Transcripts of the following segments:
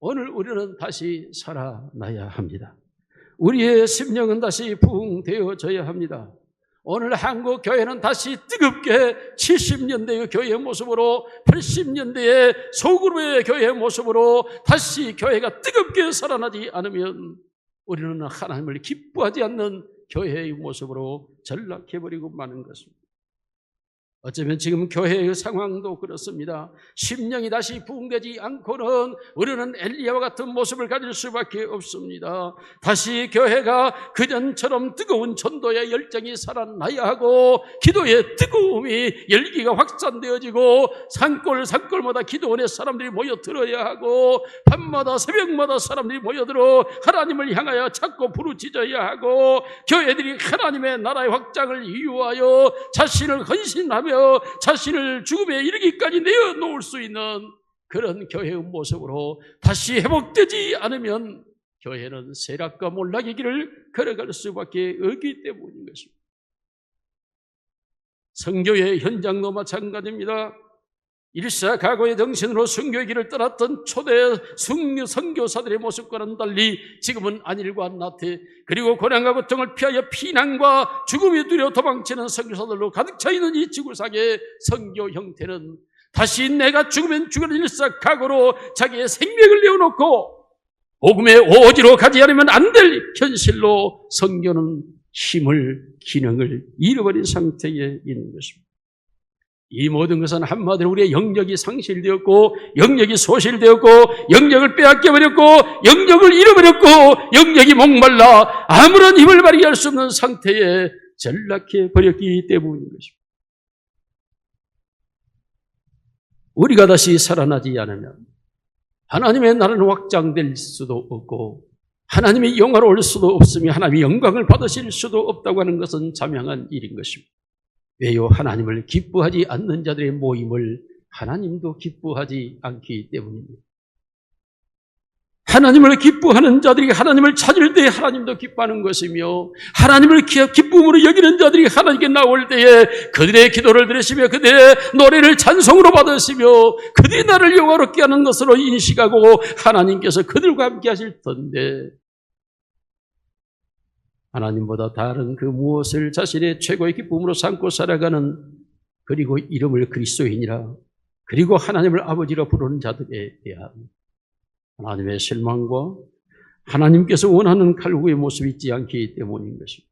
오늘 우리는 다시 살아나야 합니다. 우리의 심령은 다시 부흥되어져야 합니다. 오늘 한국 교회는 다시 뜨겁게 70년대의 교회의 모습으로, 80년대의 소그룹의 교회의 모습으로 다시 교회가 뜨겁게 살아나지 않으면 우리는 하나님을 기뻐하지 않는 교회의 모습으로 전락해버리고 마는 것입니다. 어쩌면 지금 교회의 상황도 그렇습니다. 심령이 다시 부흥되지 않고는 우리는 엘리야와 같은 모습을 가질 수밖에 없습니다. 다시 교회가 그전처럼 뜨거운 전도의 열정이 살아나야 하고, 기도의 뜨거움이 열기가 확산되어지고, 산골마다 기도원에 사람들이 모여들어야 하고, 밤마다 새벽마다 사람들이 모여들어 하나님을 향하여 찾고 부르짖어야 하고, 교회들이 하나님의 나라의 확장을 이유하여 자신을 헌신하며 자신을 죽음에 이르기까지 내어놓을 수 있는 그런 교회의 모습으로 다시 회복되지 않으면 교회는 쇠락과 몰락의 길을 걸어갈 수밖에 없기 때문인 것입니다. 선교의 현장도 마찬가지입니다. 일사각오의 정신으로 선교의 길을 떠났던 초대 선교사들의 모습과는 달리 지금은 안일과 나태, 그리고 고난과 고통을 피하여 피난과 죽음이 두려워 도망치는 선교사들로 가득 차 있는 이 지구상의 선교 형태는 다시 내가 죽으면 죽을 일사각오로 자기의 생명을 내어놓고 복음의 오지로 가지 않으면 안 될 현실로 선교는 힘을, 기능을 잃어버린 상태에 있는 것입니다. 이 모든 것은 한마디로 우리의 영역이 상실되었고, 영역이 소실되었고, 영역을 빼앗겨버렸고, 영역을 잃어버렸고, 영역이 목말라 아무런 힘을 발휘할 수 없는 상태에 전락해버렸기 때문인 것입니다. 우리가 다시 살아나지 않으면 하나님의 나라는 확장될 수도 없고, 하나님이 영화로울 수도 없으며 하나님이 영광을 받으실 수도 없다고 하는 것은 자명한 일인 것입니다. 왜요? 하나님을 기뻐하지 않는 자들의 모임을 하나님도 기뻐하지 않기 때문입니다. 하나님을 기뻐하는 자들이 하나님을 찾을 때 하나님도 기뻐하는 것이며, 하나님을 기쁨으로 여기는 자들이 하나님께 나올 때에 그들의 기도를 들으시며 그들의 노래를 찬송으로 받으시며 그들이 나를 영화롭게 하는 것으로 인식하고 하나님께서 그들과 함께 하실 텐데, 하나님보다 다른 그 무엇을 자신의 최고의 기쁨으로 삼고 살아가는, 그리고 이름을 그리스도인이라, 그리고 하나님을 아버지라 부르는 자들에 대한 하나님의 실망과 하나님께서 원하는 갈구의 모습이 있지 않기 때문인 것입니다.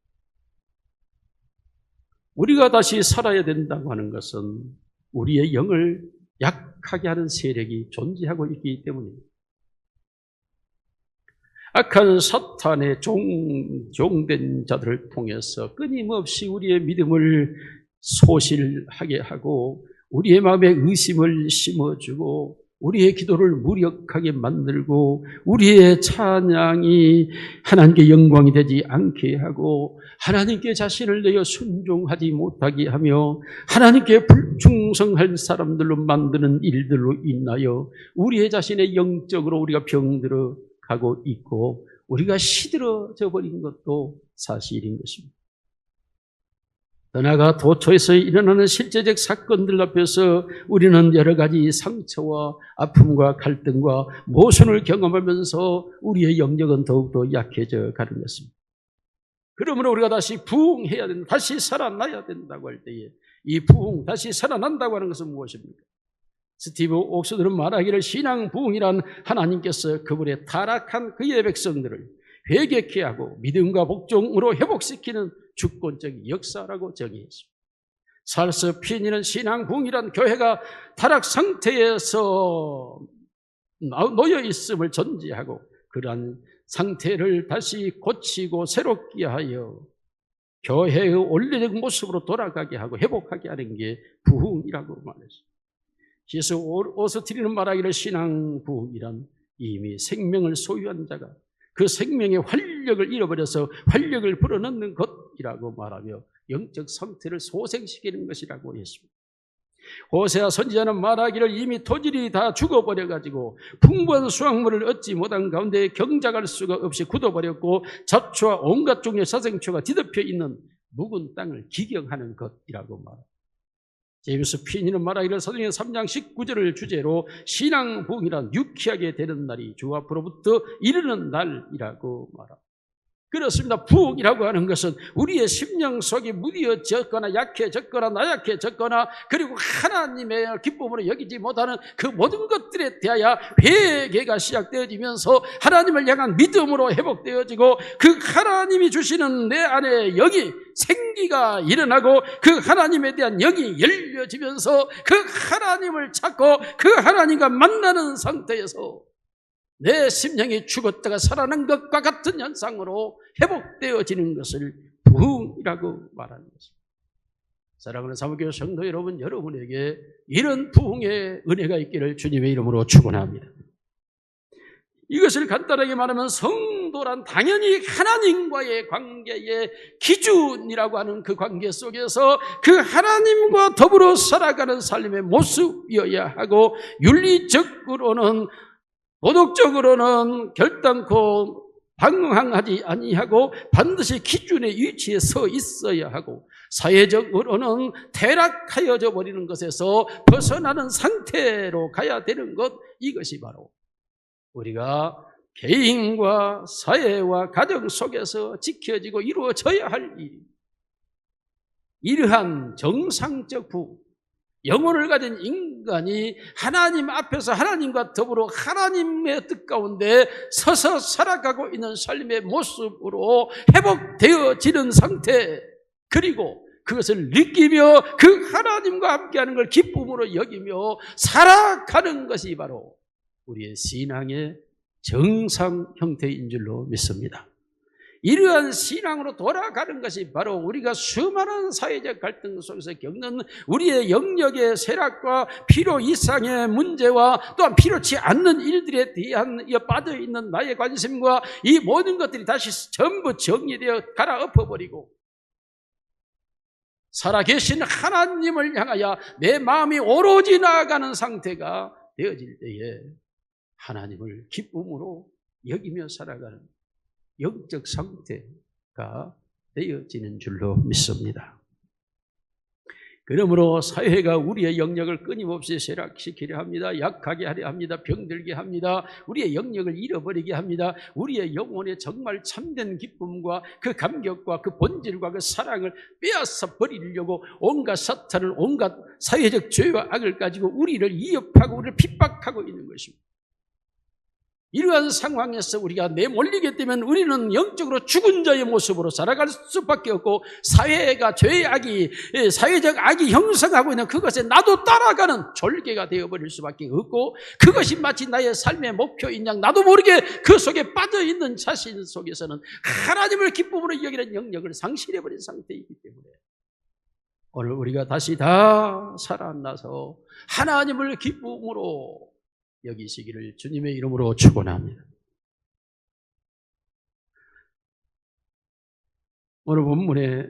우리가 다시 살아야 된다고 하는 것은 우리의 영을 약하게 하는 세력이 존재하고 있기 때문입니다. 악한 사탄의 종된 자들을 통해서 끊임없이 우리의 믿음을 소실하게 하고 우리의 마음에 의심을 심어주고 우리의 기도를 무력하게 만들고 우리의 찬양이 하나님께 영광이 되지 않게 하고 하나님께 자신을 내어 순종하지 못하게 하며 하나님께 불충성할 사람들로 만드는 일들로 인하여 우리의 자신의 영적으로 우리가 병들어 가고 있고 우리가 시들어져 버린 것도 사실인 것입니다. 더 나아가 도처에서 일어나는 실제적 사건들 앞에서 우리는 여러 가지 상처와 아픔과 갈등과 모순을 경험하면서 우리의 영역은 더욱더 약해져 가는 것입니다. 그러므로 우리가 다시 부흥해야 된다, 다시 살아나야 된다고 할 때에 이 부흥, 다시 살아난다고 하는 것은 무엇입니까? 스티브 옥스들은 말하기를 신앙 부흥이란 하나님께서 그분의 타락한 그의 백성들을 회개케 하고 믿음과 복종으로 회복시키는 주권적인 역사라고 정의했습니다. 살서 피니는 신앙 부흥이란 교회가 타락 상태에서 놓여 있음을 전제하고 그러한 상태를 다시 고치고 새롭게 하여 교회의 원래적 모습으로 돌아가게 하고 회복하게 하는 게 부흥이라고 말했습니다. 그래서 오스트리는 말하기를 신앙 부흥이란 이미 생명을 소유한 자가 그 생명의 활력을 잃어버려서 활력을 불어넣는 것이라고 말하며 영적 상태를 소생시키는 것이라고 했습니다. 호세아 선지자는 말하기를 이미 토질이 다 죽어버려가지고 풍부한 수확물을 얻지 못한 가운데 경작할 수가 없이 굳어버렸고 잡초와 온갖 종류의 사생초가 뒤덮여 있는 묵은 땅을 기경하는 것이라고 말합니다. 제임스 핀이는 말하기를 사도행전 3장 19절을 주제로 신앙 부흥이란 유쾌하게 되는 날이 주 앞으로부터 이르는 날이라고 말합니다. 그렇습니다. 부흥이라고 하는 것은 우리의 심령 속이 무뎌졌거나 약해졌거나 나약해졌거나 그리고 하나님의 기쁨으로 여기지 못하는 그 모든 것들에 대하여 회개가 시작되어지면서 하나님을 향한 믿음으로 회복되어지고 그 하나님이 주시는 내 안에 영이 생기가 일어나고 그 하나님에 대한 영이 열려지면서 그 하나님을 찾고 그 하나님과 만나는 상태에서 내 심령이 죽었다가 살아난 것과 같은 현상으로 회복되어지는 것을 부흥이라고 말하는 것입니다. 사랑하는 사무교회 성도 여러분, 여러분에게 이런 부흥의 은혜가 있기를 주님의 이름으로 축원합니다. 이것을 간단하게 말하면 성도란 당연히 하나님과의 관계의 기준이라고 하는 그 관계 속에서 그 하나님과 더불어 살아가는 삶의 모습이어야 하고 윤리적으로는 도덕적으로는 결단코 방황하지 아니하고 반드시 기준의 위치에 서 있어야 하고 사회적으로는 퇴락하여져 버리는 것에서 벗어나는 상태로 가야 되는 것, 이것이 바로 우리가 개인과 사회와 가정 속에서 지켜지고 이루어져야 할 일입니다. 이러한 정상적 부흥, 영혼을 가진 인간이 하나님 앞에서 하나님과 더불어 하나님의 뜻 가운데 서서 살아가고 있는 삶의 모습으로 회복되어지는 상태, 그리고 그것을 느끼며 그 하나님과 함께하는 걸 기쁨으로 여기며 살아가는 것이 바로 우리의 신앙의 정상 형태인 줄로 믿습니다. 이러한 신앙으로 돌아가는 것이 바로 우리가 수많은 사회적 갈등 속에서 겪는 우리의 영역의 쇠락과 필요 이상의 문제와 또한 필요치 않는 일들에 대한 빠져있는 나의 관심과 이 모든 것들이 다시 전부 정리되어 갈아엎어버리고 살아계신 하나님을 향하여 내 마음이 오로지 나아가는 상태가 되어질 때에 하나님을 기쁨으로 여기며 살아가는 영적 상태가 되어지는 줄로 믿습니다. 그러므로 사회가 우리의 영역을 끊임없이 쇠락시키려 합니다. 약하게 하려 합니다. 병들게 합니다. 우리의 영역을 잃어버리게 합니다. 우리의 영혼의 정말 참된 기쁨과 그 감격과 그 본질과 그 사랑을 빼앗아 버리려고 온갖 사탄을, 온갖 사회적 죄와 악을 가지고 우리를 위협하고 우리를 핍박하고 있는 것입니다. 이러한 상황에서 우리가 내몰리게 되면 우리는 영적으로 죽은 자의 모습으로 살아갈 수밖에 없고 사회가 죄의 악이, 사회적 악이 형성하고 있는 그것에 나도 따라가는 졸개가 되어버릴 수밖에 없고 그것이 마치 나의 삶의 목표인 양 나도 모르게 그 속에 빠져있는 자신 속에서는 하나님을 기쁨으로 여기는 영역을 상실해버린 상태이기 때문에 오늘 우리가 다시 다 살아나서 하나님을 기쁨으로 여기시기를 주님의 이름으로 축원합니다. 오늘 본문에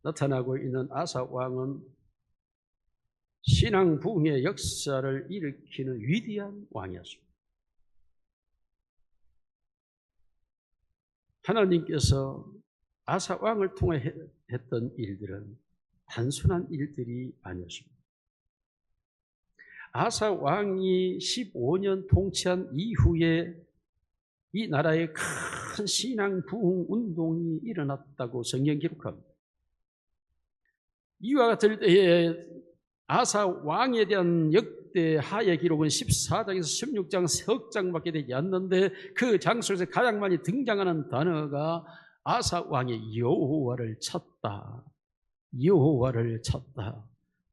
나타나고 있는 아사 왕은 신앙 부흥의 역사를 일으키는 위대한 왕이었습니다. 하나님께서 아사 왕을 통해 했던 일들은 단순한 일들이 아니었습니다. 아사 왕이 15년 통치한 이후에 이 나라에 큰 신앙 부흥 운동이 일어났다고 성경 기록합니다. 이와 같을 때에 아사 왕에 대한 역대 하의 기록은 14장에서 16장 3장밖에 되지 않는데 그 장소에서 가장 많이 등장하는 단어가 아사 왕이 여호와를 찾다, 여호와를 찾다,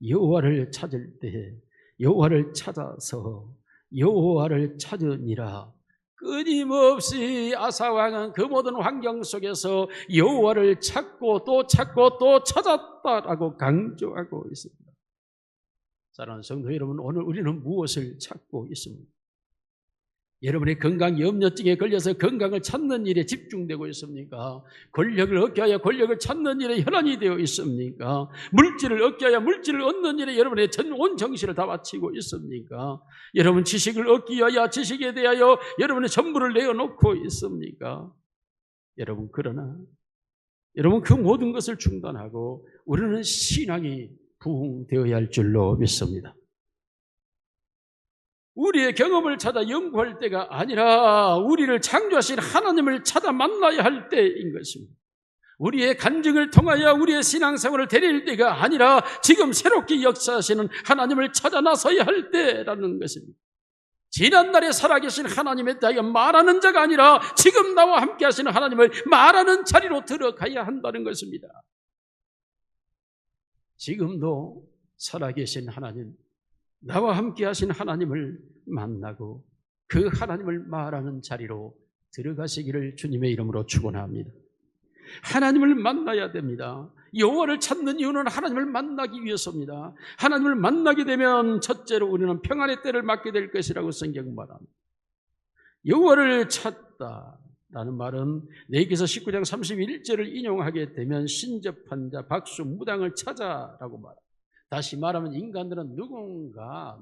여호와를 찾을 때 여호와를 찾아서 여호와를 찾으니라. 끊임없이 아사왕은 그 모든 환경 속에서 여호와를 찾고 또 찾고 또 찾았다라고 강조하고 있습니다. 사랑하는 성도 여러분, 오늘 우리는 무엇을 찾고 있습니까? 여러분의 건강 염려증에 걸려서 건강을 찾는 일에 집중되고 있습니까? 권력을 얻게 하여 권력을 찾는 일에 혈안이 되어 있습니까? 물질을 얻게 하여 물질을 얻는 일에 여러분의 온 정신을 다 바치고 있습니까? 여러분 지식을 얻기 위하여 지식에 대하여 여러분의 전부를 내어놓고 있습니까? 여러분 그러나 여러분 그 모든 것을 중단하고 우리는 신앙이 부흥되어야 할 줄로 믿습니다. 우리의 경험을 찾아 연구할 때가 아니라 우리를 창조하신 하나님을 찾아 만나야 할 때인 것입니다. 우리의 간증을 통하여 우리의 신앙생활을 데릴 때가 아니라 지금 새롭게 역사하시는 하나님을 찾아 나서야 할 때라는 것입니다. 지난날에 살아계신 하나님에 대하여 말하는 자가 아니라 지금 나와 함께 하시는 하나님을 말하는 자리로 들어가야 한다는 것입니다. 지금도 살아계신 하나님, 나와 함께 하신 하나님을 만나고 그 하나님을 말하는 자리로 들어가시기를 주님의 이름으로 축원합니다. 하나님을 만나야 됩니다. 여호와를 찾는 이유는 하나님을 만나기 위해서입니다. 하나님을 만나게 되면 첫째로 우리는 평안의 때를 맞게 될 것이라고 성경은 말합니다. 여호와를 찾다라는 말은 레위기서 19장 31절을 인용하게 되면 신접한 자, 박수, 무당을 찾아라고 말합니다. 다시 말하면 인간들은 누군가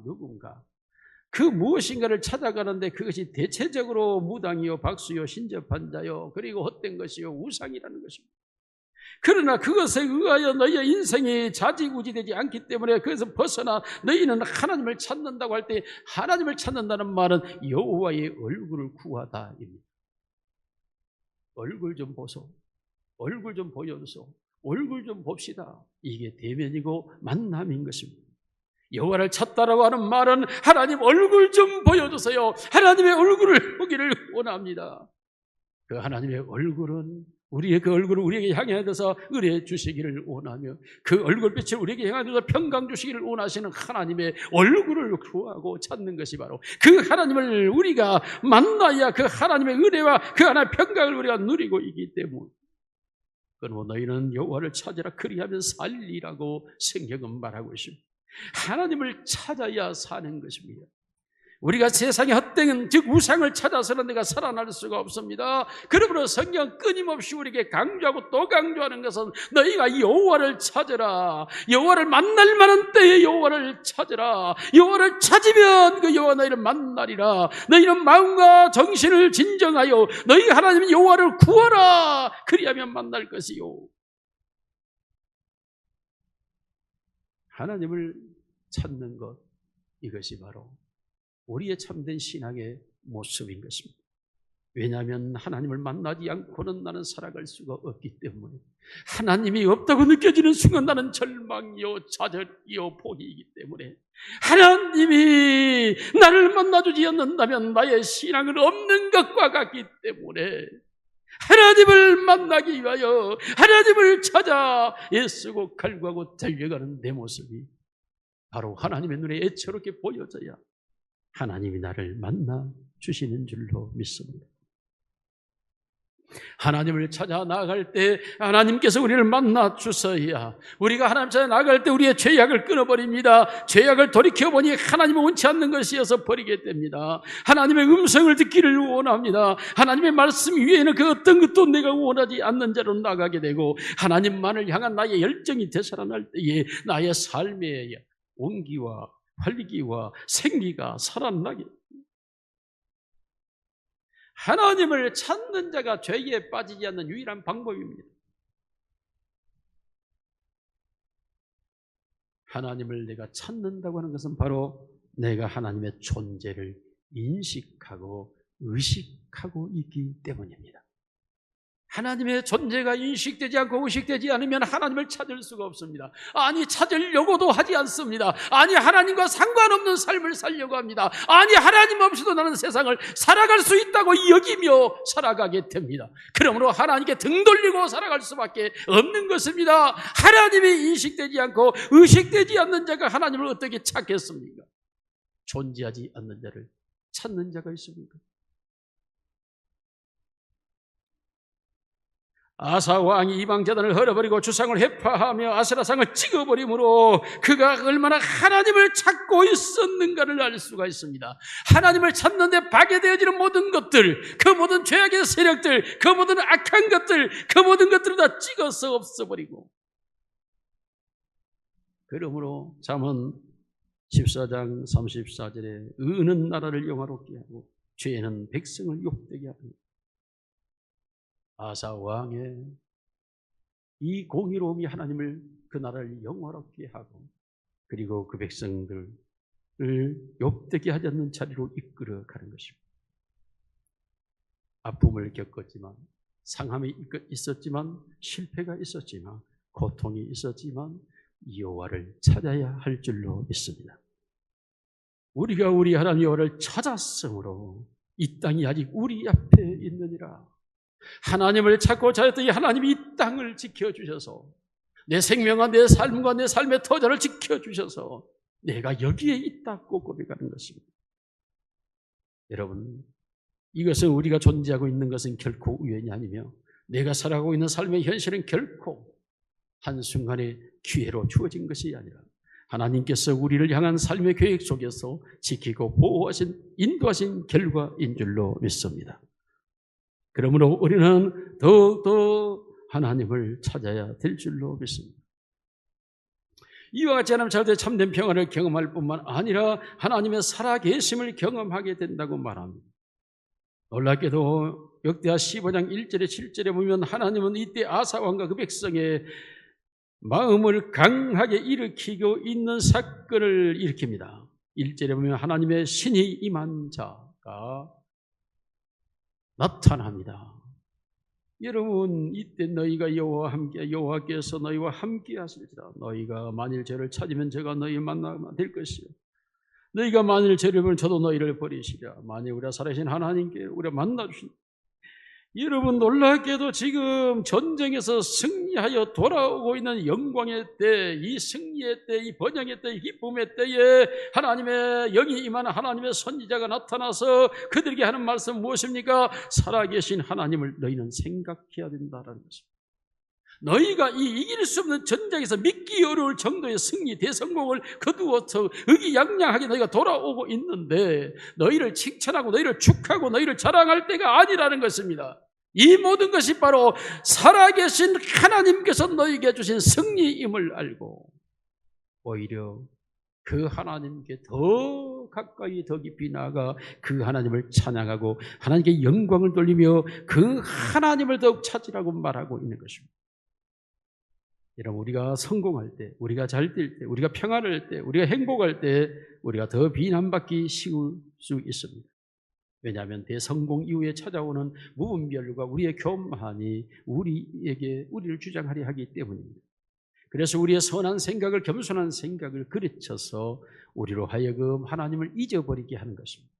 그 무엇인가를 찾아가는데 그것이 대체적으로 무당이요, 박수요, 신접한 자요, 그리고 헛된 것이요, 우상이라는 것입니다. 그러나 그것에 의하여 너희의 인생이 좌지우지되지 않기 때문에 그것을 벗어나 너희는 하나님을 찾는다고 할 때 하나님을 찾는다는 말은 여호와의 얼굴을 구하다입니다. 얼굴 좀 보소, 얼굴 좀 보여주소, 얼굴 좀 봅시다. 이게 대면이고 만남인 것입니다. 여호와를 찾다라고 하는 말은 하나님 얼굴 좀 보여주세요. 하나님의 얼굴을 보기를 원합니다. 그 하나님의 얼굴은 우리의 그 얼굴을 우리에게 향해 둬서 은혜 주시기를 원하며 그 얼굴빛을 우리에게 향해 둬서 평강 주시기를 원하시는 하나님의 얼굴을 구하고 찾는 것이 바로 그 하나님을 우리가 만나야 그 하나님의 은혜와 그 하나님의 평강을 우리가 누리고 있기 때문에 그러므로 너희는 여호와를 찾으라 그리하면 살리라고 성경은 말하고 있습니다. 하나님을 찾아야 사는 것입니다. 우리가 세상의 헛된 즉 우상을 찾아서는 내가 살아날 수가 없습니다. 그러므로 성경 끊임없이 우리에게 강조하고 또 강조하는 것은 너희가 여호와를 찾으라. 여호와를 만날 만한 때에 여호와를 찾으라. 여호와를 찾으면 그 여호와 너희를 만나리라. 너희는 마음과 정신을 진정하여 너희 하나님 여호와를 구하라. 그리하면 만날 것이요. 하나님을 찾는 것, 이것이 바로 우리의 참된 신앙의 모습인 것입니다. 왜냐하면 하나님을 만나지 않고는 나는 살아갈 수가 없기 때문에 하나님이 없다고 느껴지는 순간 나는 절망이요 좌절이요 포기이기 때문에 하나님이 나를 만나주지 않는다면 나의 신앙은 없는 것과 같기 때문에 하나님을 만나기 위하여 하나님을 찾아 애쓰고 갈구하고 달려가는 내 모습이 바로 하나님의 눈에 애처롭게 보여져야 하나님이 나를 만나 주시는 줄로 믿습니다. 하나님을 찾아 나아갈 때 하나님께서 우리를 만나 주셔야 우리가 하나님 찾아 나아갈 때 우리의 죄악을 끊어버립니다. 죄악을 돌이켜보니 하나님을 원치 않는 것이어서 버리게 됩니다. 하나님의 음성을 듣기를 원합니다. 하나님의 말씀 위에는 그 어떤 것도 내가 원하지 않는 자로 나가게 되고 하나님만을 향한 나의 열정이 되살아날 때에 나의 삶의 온기와 활기와 생기가 살아나게 하나님을 찾는 자가 죄에 빠지지 않는 유일한 방법입니다. 하나님을 내가 찾는다고 하는 것은 바로 내가 하나님의 존재를 인식하고 의식하고 있기 때문입니다. 하나님의 존재가 인식되지 않고 의식되지 않으면 하나님을 찾을 수가 없습니다. 아니 찾으려고도 하지 않습니다. 아니 하나님과 상관없는 삶을 살려고 합니다. 아니 하나님 없이도 나는 세상을 살아갈 수 있다고 여기며 살아가게 됩니다. 그러므로 하나님께 등 돌리고 살아갈 수밖에 없는 것입니다. 하나님이 인식되지 않고 의식되지 않는 자가 하나님을 어떻게 찾겠습니까? 존재하지 않는 자를 찾는 자가 있습니까? 아사 왕이 이방 제단을 헐어버리고 주상을 회파하며 아세라상을 찍어버림으로 그가 얼마나 하나님을 찾고 있었는가를 알 수가 있습니다. 하나님을 찾는데 파괴되어지는 모든 것들, 그 모든 죄악의 세력들, 그 모든 악한 것들, 그 모든 것들을 다 찍어서 없애버리고, 그러므로 잠언 14장 34절에 의는 나라를 영화롭게 하고 죄는 백성을 욕되게 합니다. 아사 왕의 이 공의로움이 하나님을, 그 나라를 영화롭게 하고 그리고 그 백성들을 욕되게 하지 않는 자리로 이끌어 가는 것입니다. 아픔을 겪었지만, 상함이 있었지만, 실패가 있었지만, 고통이 있었지만 여호와를 찾아야 할 줄로 믿습니다. 우리가 우리 하나님 여호와를 찾았으므로 이 땅이 아직 우리 앞에 있느니라. 하나님을 찾고 자였더니 하나님이 이 땅을 지켜주셔서 내 생명과 내 삶과 내 삶의 터전을 지켜주셔서 내가 여기에 있다고 고백하는 것입니다. 여러분, 이것은 우리가 존재하고 있는 것은 결코 우연이 아니며 내가 살아가고 있는 삶의 현실은 결코 한순간의 기회로 주어진 것이 아니라 하나님께서 우리를 향한 삶의 계획 속에서 지키고 보호하신, 인도하신 결과인 줄로 믿습니다. 그러므로 우리는 더욱더 하나님을 찾아야 될 줄로 믿습니다. 이와 같이 하나님 찾을 때 참된 평안을 경험할 뿐만 아니라 하나님의 살아계심을 경험하게 된다고 말합니다. 놀랍게도 역대하 15장 1절에 7절에 보면 하나님은 이때 아사 왕과 그 백성의 마음을 강하게 일으키고 있는 사건을 일으킵니다. 1절에 보면 하나님의 신이 임한 자가 나타납니다. 여러분, 이때 너희가 여호와와 함께, 여호와께서 너희와 함께 하실지라. 너희가 만일 저를 찾으면 제가 너희 만나게 될 것이요, 너희가 만일 저를 버리면 저도 너희를 버리시리라. 만일 우리가 살아계신 하나님께 우리가 만나주신, 여러분, 놀랍게도 지금 전쟁에서 승리하여 돌아오고 있는 영광의 때, 이 승리의 때, 이 번영의 때, 이 기쁨의 때에 하나님의 영이 임하는 하나님의 선지자가 나타나서 그들에게 하는 말씀은 무엇입니까? 살아계신 하나님을 너희는 생각해야 된다라는 것입니다. 너희가 이 이길 수 없는 전쟁에서 믿기 어려울 정도의 승리, 대성공을 거두어서 의기양양하게 너희가 돌아오고 있는데 너희를 칭찬하고 너희를 축하고 너희를 자랑할 때가 아니라는 것입니다. 이 모든 것이 바로 살아계신 하나님께서 너희에게 주신 승리임을 알고 오히려 그 하나님께 더 가까이 더 깊이 나아가 그 하나님을 찬양하고 하나님께 영광을 돌리며 그 하나님을 더욱 찾으라고 말하고 있는 것입니다. 여러분, 우리가 성공할 때, 우리가 잘 될 때, 우리가 평안할 때, 우리가 행복할 때 우리가 더 비난받기 쉬울 수 있습니다. 왜냐하면 대성공 이후에 찾아오는 무분별과 우리의 교만이 우리를 주장하려 하기 때문입니다. 그래서 우리의 선한 생각을, 겸손한 생각을 그르쳐서 우리로 하여금 하나님을 잊어버리게 하는 것입니다.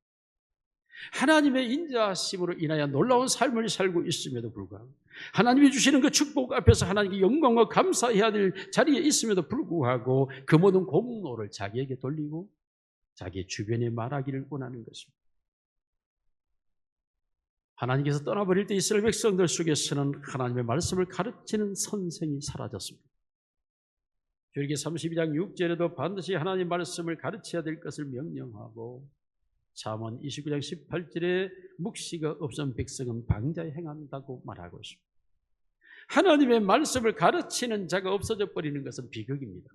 하나님의 인자하심으로 인하여 놀라운 삶을 살고 있음에도 불구하고, 하나님이 주시는 그 축복 앞에서 하나님께 영광과 감사해야 될 자리에 있음에도 불구하고 그 모든 공로를 자기에게 돌리고 자기 주변에 말하기를 원하는 것입니다. 하나님께서 떠나버릴 때 이스라엘 백성들 속에서는 하나님의 말씀을 가르치는 선생이 사라졌습니다. 출애굽기 32장 6절에도 반드시 하나님의 말씀을 가르쳐야 될 것을 명령하고, 잠언 29장 18절에 묵시가 없은 백성은 방자에 행한다고 말하고 있습니다. 하나님의 말씀을 가르치는 자가 없어져 버리는 것은 비극입니다.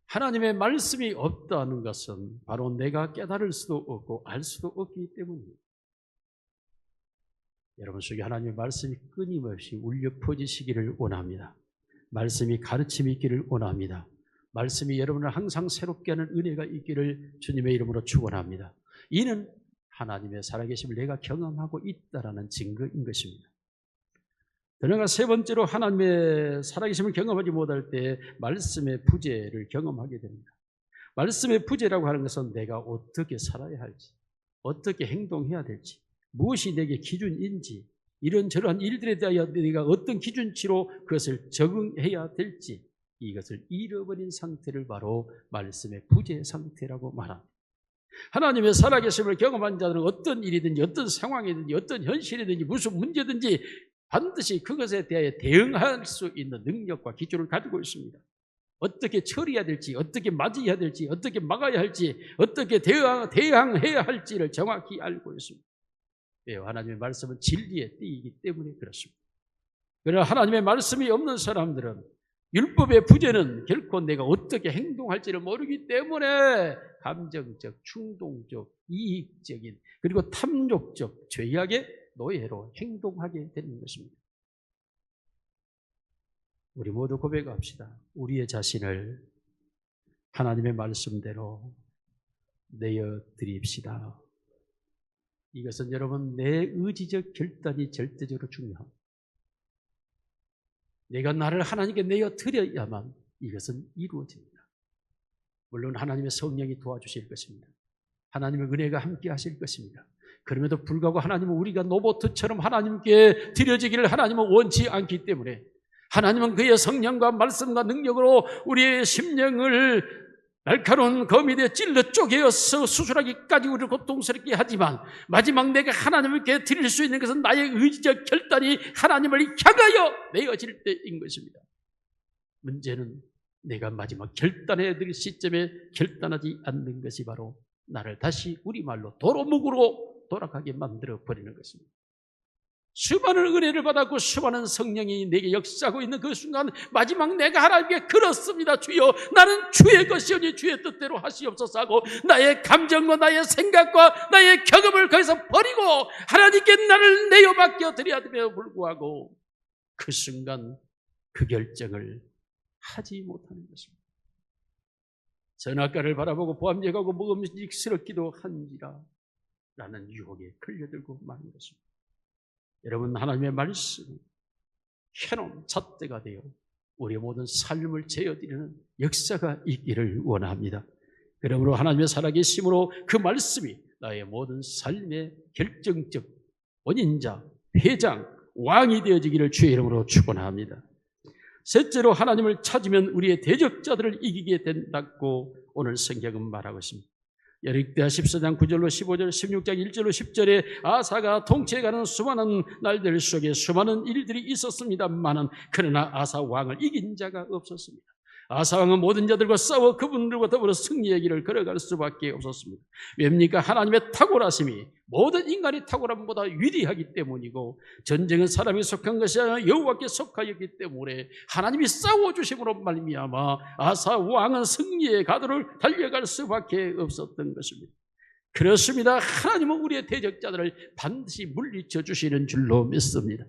하나님의 말씀이 없다는 것은 바로 내가 깨달을 수도 없고 알 수도 없기 때문입니다. 여러분 속에 하나님의 말씀이 끊임없이 울려 퍼지시기를 원합니다. 말씀이 가르침이 있기를 원합니다. 말씀이 여러분을 항상 새롭게 하는 은혜가 있기를 주님의 이름으로 축원합니다. 이는 하나님의 살아계심을 내가 경험하고 있다라는 증거인 것입니다. 더 나아가 세 번째로 하나님의 살아계심을 경험하지 못할 때 말씀의 부재를 경험하게 됩니다. 말씀의 부재라고 하는 것은 내가 어떻게 살아야 할지, 어떻게 행동해야 될지, 무엇이 내게 기준인지, 이런저런 일들에 대하여 내가 어떤 기준치로 그것을 적응해야 될지, 이것을 잃어버린 상태를 바로 말씀의 부재 상태라고 말합니다. 하나님의 살아계심을 경험한 자들은 어떤 일이든지, 어떤 상황이든지, 어떤 현실이든지, 무슨 문제든지 반드시 그것에 대해 대응할 수 있는 능력과 기준을 가지고 있습니다. 어떻게 처리해야 될지, 어떻게 맞이해야 될지, 어떻게 막아야 할지, 어떻게 대항해야 할지를 정확히 알고 있습니다. 왜? 하나님의 말씀은 진리의 띠이기 때문에 그렇습니다. 그러나 하나님의 말씀이 없는 사람들은 율법의 부재는 결코 내가 어떻게 행동할지를 모르기 때문에 감정적, 충동적, 이익적인 그리고 탐욕적 죄악의 노예로 행동하게 되는 것입니다. 우리 모두 고백합시다. 우리의 자신을 하나님의 말씀대로 내어드립시다. 이것은 여러분 내 의지적 결단이 절대적으로 중요합니다. 내가 나를 하나님께 내어드려야만 이것은 이루어집니다. 물론 하나님의 성령이 도와주실 것입니다. 하나님의 은혜가 함께 하실 것입니다. 그럼에도 불구하고 하나님은 우리가 로봇처럼 하나님께 드려지기를 하나님은 원치 않기 때문에 하나님은 그의 성령과 말씀과 능력으로 우리의 심령을 날카로운 거미에 찔러 쪼개어서 수술하기까지 우리를 고통스럽게 하지만 마지막 내가 하나님께 드릴 수 있는 것은 나의 의지적 결단이 하나님을 향하여 내어질 때인 것입니다. 문제는 내가 마지막 결단해야 될 시점에 결단하지 않는 것이 바로 나를 다시 우리말로 도로묵으로 돌아가게 만들어 버리는 것입니다. 수많은 은혜를 받았고 수많은 성령이 내게 역사하고 있는 그 순간 마지막 내가 하나님께 그렇습니다. 주여 나는 주의 것이오니 주의 뜻대로 하시옵소서 하고 나의 감정과 나의 생각과 나의 경험을 거기서 버리고 하나님께 나를 내어 맡겨 드려야 됨에도 불구하고 그 순간 그 결정을 하지 못하는 것입니다. 선악과를 바라보고 보암제하고 먹음직스럽기도 한지라 라는 유혹에 걸려들고 마는 것입니다. 여러분 하나님의 말씀이 해놓은 잣대가 되어 우리의 모든 삶을 제어드리는 역사가 있기를 원합니다. 그러므로 하나님의 살아계심으로 그 말씀이 나의 모든 삶의 결정적 원인자, 회장, 왕이 되어지기를 주의 이름으로 축원합니다. 셋째로 하나님을 찾으면 우리의 대적자들을 이기게 된다고 오늘 성경은 말하고 있습니다. 여리고야 14장 9절로 15절, 16장 1절로 10절에 아사가 통치해가는 수많은 날들 속에 수많은 일들이 있었습니다만은 그러나 아사 왕을 이긴 자가 없었습니다. 아사 왕은 모든 자들과 싸워 그분들과 더불어 승리의 길을 걸어갈 수밖에 없었습니다. 왜입니까? 하나님의 탁월하심이 모든 인간의 탁월함보다 위대하기 때문이고 전쟁은 사람이 속한 것이 아니라 여호와께 속하였기 때문에 하나님이 싸워주심으로 말미암아 아사 왕은 승리의 가도를 달려갈 수밖에 없었던 것입니다. 그렇습니다. 하나님은 우리의 대적자들을 반드시 물리쳐 주시는 줄로 믿습니다.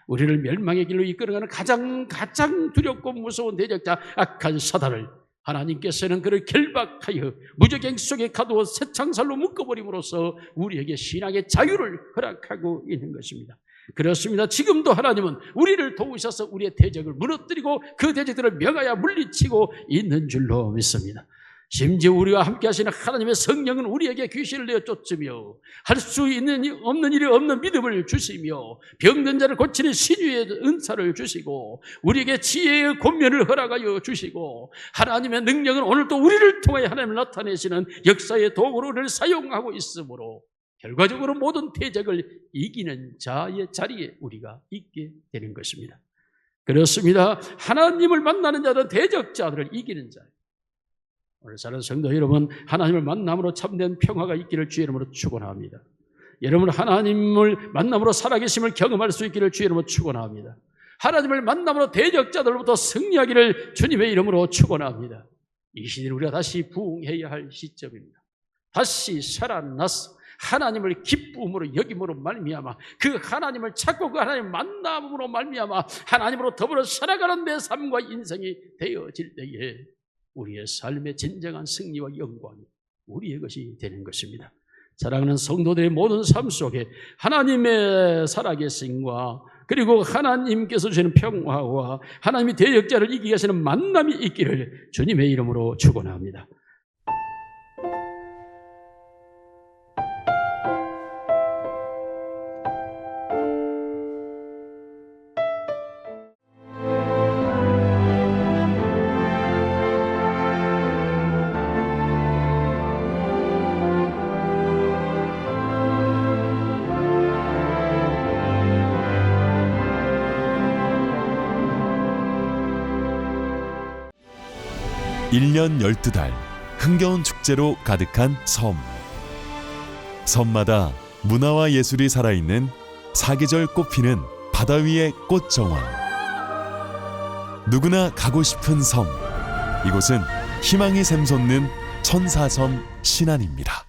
우리를 멸망의 길로 이끌어가는 가장 두렵고 무서운 대적자 악한 사단을 하나님께서는 그를 결박하여 무적행 속에 가두어 새창살로 묶어버림으로써 우리에게 신앙의 자유를 허락하고 있는 것입니다. 그렇습니다. 지금도 하나님은 우리를 도우셔서 우리의 대적을 무너뜨리고 그 대적들을 명하여 물리치고 있는 줄로 믿습니다. 심지어 우리와 함께 하시는 하나님의 성령은 우리에게 귀신을 내어 쫓으며 할 수 있는 없는 일이 없는 믿음을 주시며 병든 자를 고치는 신유의 은사를 주시고 우리에게 지혜의 권면을 허락하여 주시고 하나님의 능력은 오늘도 우리를 통하여 하나님을 나타내시는 역사의 도구를 사용하고 있으므로 결과적으로 모든 대적을 이기는 자의 자리에 우리가 있게 되는 것입니다. 그렇습니다. 하나님을 만나는 자들은 대적자들을 이기는 자예요. 오늘 사는 성도 여러분, 하나님을 만남으로 참된 평화가 있기를 주의 이름으로 축원합니다. 여러분 하나님을 만남으로 살아계심을 경험할 수 있기를 주의 이름으로 축원합니다. 하나님을 만남으로 대적자들로부터 승리하기를 주님의 이름으로 축원합니다. 이 시대에 우리가 다시 부흥해야 할 시점입니다. 다시 살아나서 하나님을 기쁨으로 여김으로 말미암아 그 하나님을 찾고 그 하나님을 만남으로 말미암아 하나님으로 더불어 살아가는 내 삶과 인생이 되어질 때에 우리의 삶의 진정한 승리와 영광이 우리의 것이 되는 것입니다. 사랑하는 성도들의 모든 삶 속에 하나님의 살아계심과 그리고 하나님께서 주시는 평화와 하나님이 대적자를 이기게 하시는 만남이 있기를 주님의 이름으로 축원합니다. 1년 12달 흥겨운 축제로 가득한 섬. 섬마다 문화와 예술이 살아있는 사계절 꽃피는 바다 위의 꽃정원. 누구나 가고 싶은 섬. 이곳은 희망이 샘솟는 천사섬 신안입니다.